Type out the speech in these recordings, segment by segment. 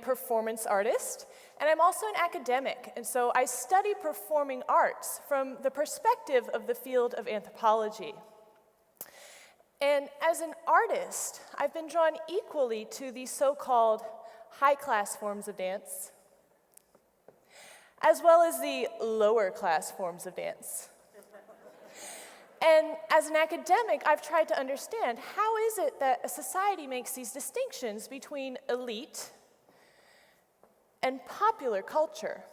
performance artist, and I'm also an academic, and so I study performing arts from the perspective of the field of anthropology. And as an artist, I've been drawn equally to the so-called high-class forms of dance, as well as the lower-class forms of dance. And as an academic, I've tried to understand how is it that a society makes these distinctions between elite and popular culture.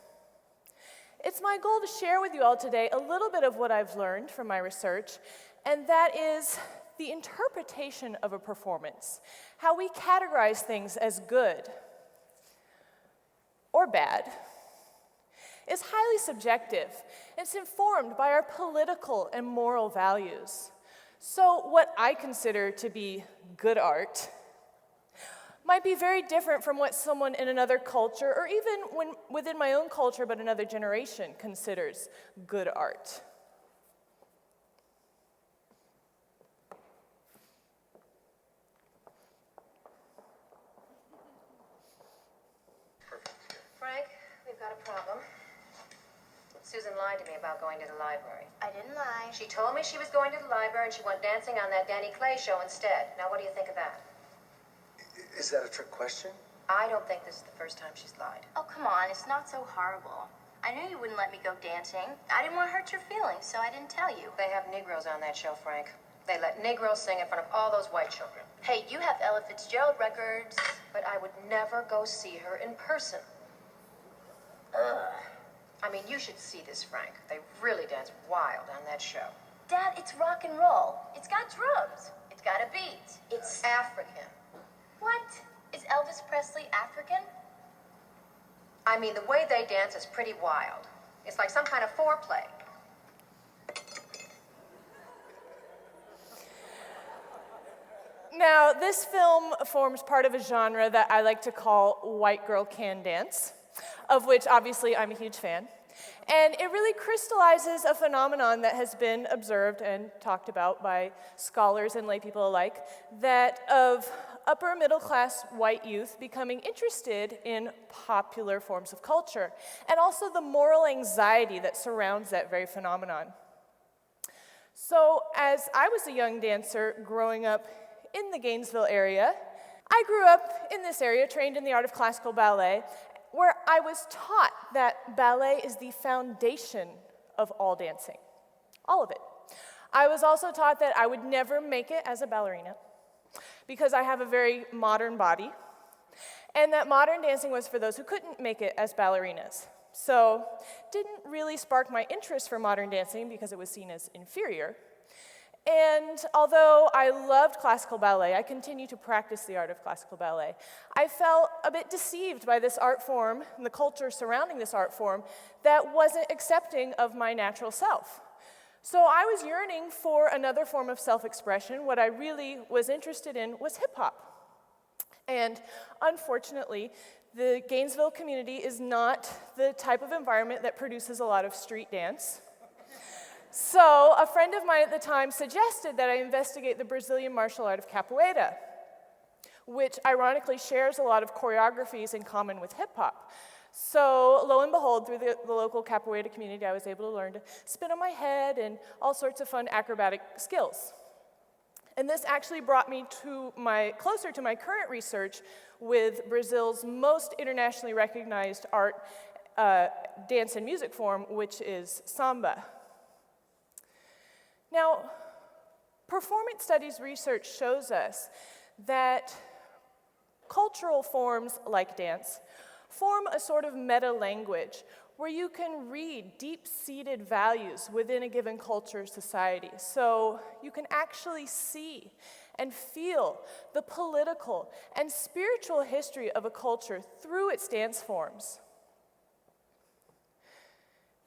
It's my goal to share with you all today a little bit of what I've learned from my research, and that is the interpretation of a performance, how we categorize things as good or bad, is highly subjective. It's informed by our political and moral values. So what I consider to be good art might be very different from what someone in another culture, or even within my own culture but another generation, considers good art. Frank, we've got a problem. Susan lied to me about going to the library. I didn't lie. She told me she was going to the library and she went dancing on that Danny Clay show instead. Now, what do you think of that? Is that a trick question? I don't think this is the first time she's lied. Oh, come on, it's not so horrible. I knew you wouldn't let me go dancing. I didn't want to hurt your feelings, so I didn't tell you. They have Negroes on that show, Frank. They let Negroes sing in front of all those white children. Hey, you have Ella Fitzgerald records. But I would never go see her in person. Ugh. I mean, you should see this, Frank. They really dance wild on that show. Dad, it's rock and roll. It's got drums. It's got a beat. It's... African. What? Is Elvis Presley African? I mean, the way they dance is pretty wild. It's like some kind of foreplay. Now, this film forms part of a genre that I like to call white girl can dance, of which obviously I'm a huge fan. And it really crystallizes a phenomenon that has been observed and talked about by scholars and lay people alike, that of upper middle class white youth becoming interested in popular forms of culture, and also the moral anxiety that surrounds that very phenomenon. So as I was a young dancer growing up in the Gainesville area, I grew up in this area, trained in the art of classical ballet, where I was taught that ballet is the foundation of all dancing, all of it. I was also taught that I would never make it as a ballerina because I have a very modern body, and that modern dancing was for those who couldn't make it as ballerinas. So didn't really spark my interest for modern dancing because it was seen as inferior. And although I loved classical ballet, I continue to practice the art of classical ballet. I felt a bit deceived by this art form and the culture surrounding this art form that wasn't accepting of my natural self. So I was yearning for another form of self-expression. What I really was interested in was hip-hop. And unfortunately, the Gainesville community is not the type of environment that produces a lot of street dance. So a friend of mine at the time suggested that I investigate the Brazilian martial art of capoeira, which ironically shares a lot of choreographies in common with hip-hop. So lo and behold, through the local capoeira community, I was able to learn to spin on my head and all sorts of fun acrobatic skills. And this actually brought me closer to my current research with Brazil's most internationally recognized art, dance, and music form, which is samba. Now, performance studies research shows us that cultural forms like dance form a sort of meta-language where you can read deep-seated values within a given culture or society. So you can actually see and feel the political and spiritual history of a culture through its dance forms.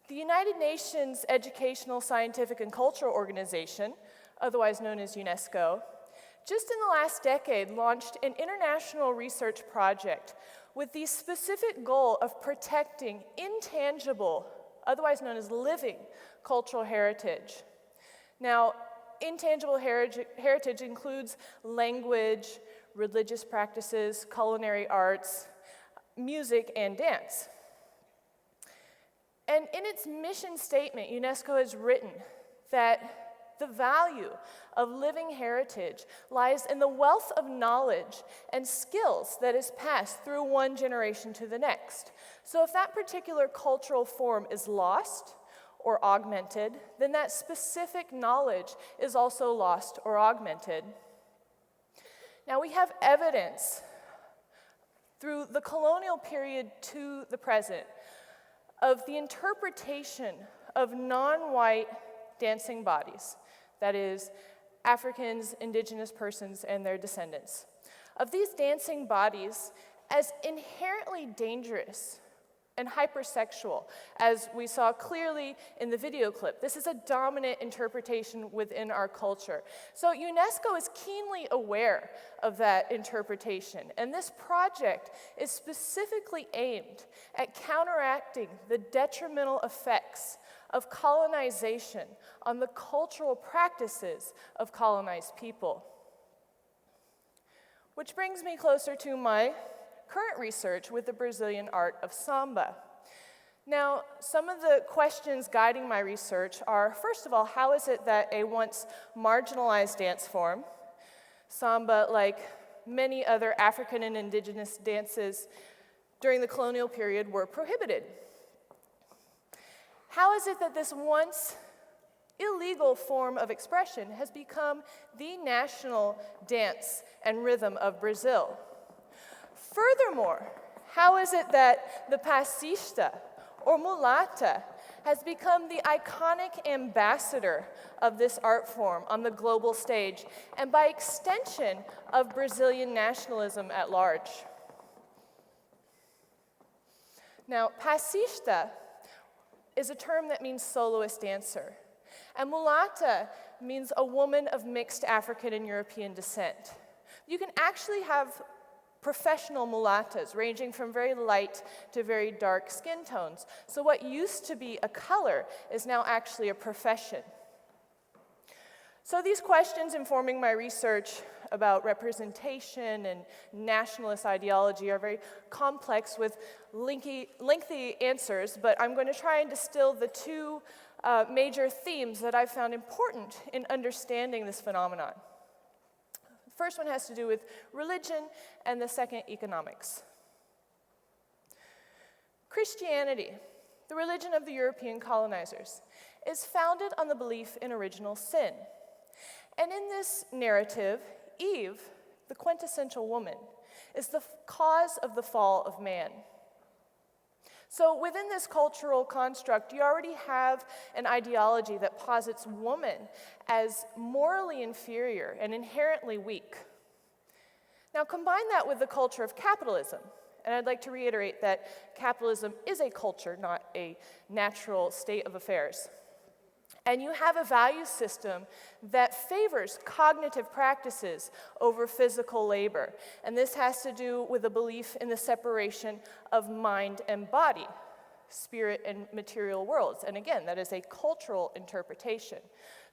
The United Nations Educational, Scientific, and Cultural Organization, otherwise known as UNESCO, just in the last decade launched an international research project with the specific goal of protecting intangible, otherwise known as living, cultural heritage. Now, intangible heritage includes language, religious practices, culinary arts, music and dance. And in its mission statement, UNESCO has written that the value of living heritage lies in the wealth of knowledge and skills that is passed through one generation to the next. So if that particular cultural form is lost or augmented, then that specific knowledge is also lost or augmented. Now we have evidence through the colonial period to the present of the interpretation of non-white dancing bodies, that is, Africans, indigenous persons, and their descendants, of these dancing bodies as inherently dangerous and hypersexual, as we saw clearly in the video clip. This is a dominant interpretation within our culture. So UNESCO is keenly aware of that interpretation, and this project is specifically aimed at counteracting the detrimental effects of colonization on the cultural practices of colonized people. Which brings me closer to my current research with the Brazilian art of samba. Now, some of the questions guiding my research are, first of all, how is it that a once marginalized dance form, samba, like many other African and indigenous dances during the colonial period, were prohibited? How is it that this once illegal form of expression has become the national dance and rhythm of Brazil? Furthermore, how is it that the passista, or mulata, has become the iconic ambassador of this art form on the global stage, and by extension of Brazilian nationalism at large? Now, passista is a term that means soloist dancer, and mulata means a woman of mixed African and European descent. You can actually have professional mulatas ranging from very light to very dark skin tones. So what used to be a color is now actually a profession. So these questions informing my research about representation and nationalist ideology are very complex with lengthy answers, but I'm going to try and distill the two major themes that I've found important in understanding this phenomenon. The first one has to do with religion, and the second, economics. Christianity, the religion of the European colonizers, is founded on the belief in original sin. And in this narrative, Eve, the quintessential woman, is the cause of the fall of man. So within this cultural construct, you already have an ideology that posits woman as morally inferior and inherently weak. Now combine that with the culture of capitalism, and I'd like to reiterate that capitalism is a culture, not a natural state of affairs. And you have a value system that favors cognitive practices over physical labor. And this has to do with a belief in the separation of mind and body, spirit and material worlds. And again, that is a cultural interpretation.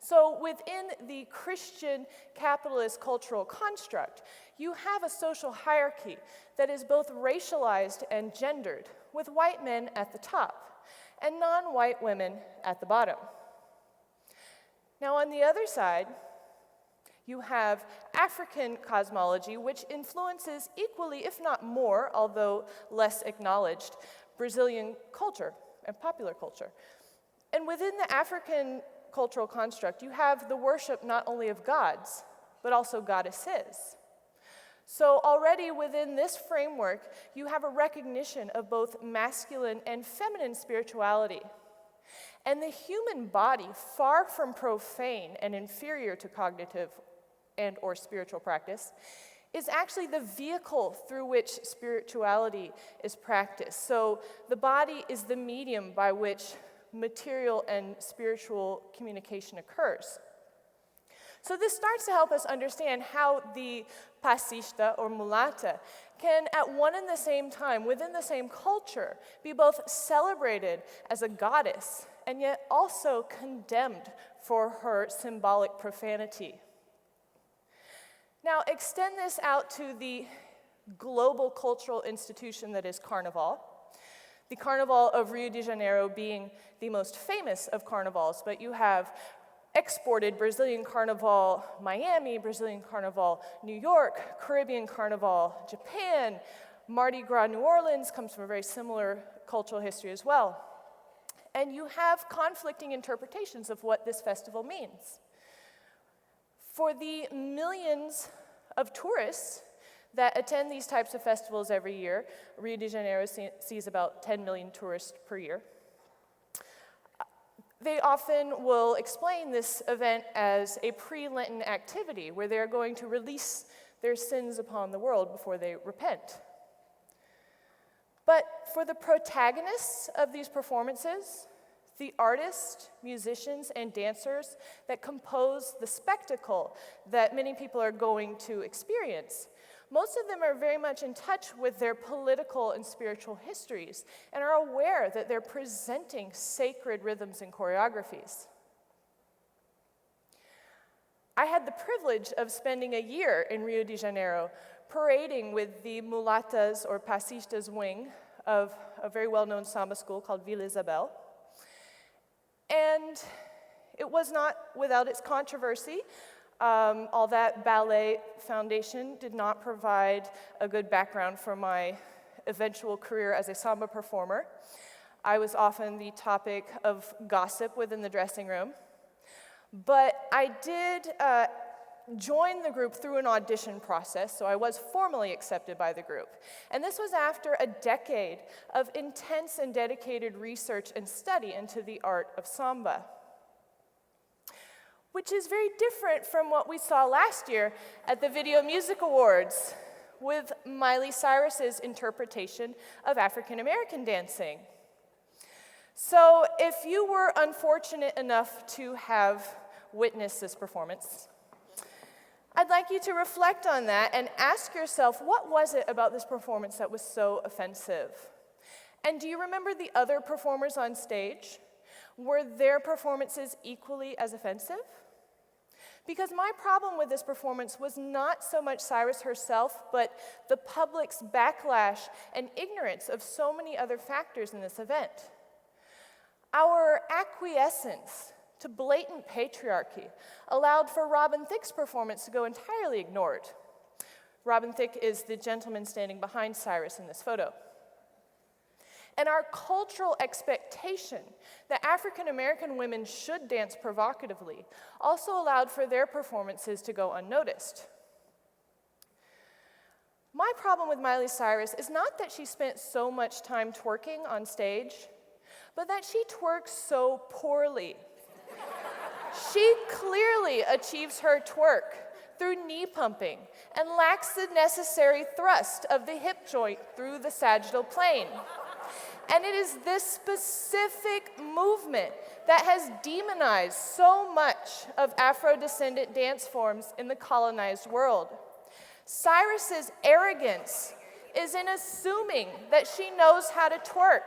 So within the Christian capitalist cultural construct, you have a social hierarchy that is both racialized and gendered, with white men at the top and non-white women at the bottom. Now, on the other side, you have African cosmology, which influences equally, if not more, although less acknowledged, Brazilian culture and popular culture. And within the African cultural construct, you have the worship not only of gods, but also goddesses. So already within this framework, you have a recognition of both masculine and feminine spirituality. And the human body, far from profane and inferior to cognitive and or spiritual practice, is actually the vehicle through which spirituality is practiced. So the body is the medium by which material and spiritual communication occurs. So this starts to help us understand how the passista or mulata can at one and the same time, within the same culture, be both celebrated as a goddess and yet also condemned for her symbolic profanity. Now extend this out to the global cultural institution that is Carnival. The Carnival of Rio de Janeiro being the most famous of carnivals, but you have exported Brazilian Carnival Miami, Brazilian Carnival New York, Caribbean Carnival Japan, Mardi Gras New Orleans comes from a very similar cultural history as well. And you have conflicting interpretations of what this festival means. For the millions of tourists that attend these types of festivals every year, Rio de Janeiro sees about 10 million tourists per year. They often will explain this event as a pre-Lenten activity where they're going to release their sins upon the world before they repent. But for the protagonists of these performances, the artists, musicians, and dancers that compose the spectacle that many people are going to experience, most of them are very much in touch with their political and spiritual histories and are aware that they're presenting sacred rhythms and choreographies. I had the privilege of spending a year in Rio de Janeiro parading with the mulatas or passistas wing of a very well-known samba school called Vila Isabel. And it was not without its controversy. All that ballet foundation did not provide a good background for my eventual career as a samba performer. I was often the topic of gossip within the dressing room. But I did join the group through an audition process, so I was formally accepted by the group. And this was after a decade of intense and dedicated research and study into the art of samba, which is very different from what we saw last year at the Video Music Awards with Miley Cyrus's interpretation of African American dancing. So if you were unfortunate enough to have witnessed this performance, I'd like you to reflect on that and ask yourself, what was it about this performance that was so offensive? And do you remember the other performers on stage? Were their performances equally as offensive? Because my problem with this performance was not so much Cyrus herself, but the public's backlash and ignorance of so many other factors in this event. Our acquiescence to blatant patriarchy allowed for Robin Thicke's performance to go entirely ignored. Robin Thicke is the gentleman standing behind Cyrus in this photo. And our cultural expectation that African American women should dance provocatively also allowed for their performances to go unnoticed. My problem with Miley Cyrus is not that she spent so much time twerking on stage, but that she twerks so poorly. She clearly achieves her twerk through knee pumping and lacks the necessary thrust of the hip joint through the sagittal plane. And it is this specific movement that has demonized so much of Afro-descendant dance forms in the colonized world. Cyrus's arrogance is in assuming that she knows how to twerk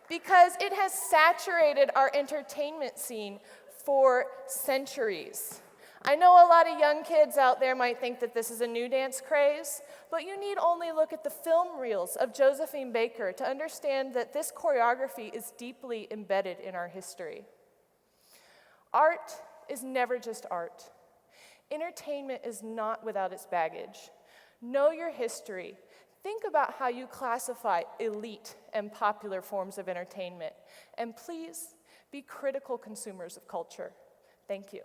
because it has saturated our entertainment scene for centuries. I know a lot of young kids out there might think that this is a new dance craze, but you need only look at the film reels of Josephine Baker to understand that this choreography is deeply embedded in our history. Art is never just art. Entertainment is not without its baggage. Know your history. Think about how you classify elite and popular forms of entertainment. And please, be critical consumers of culture. Thank you.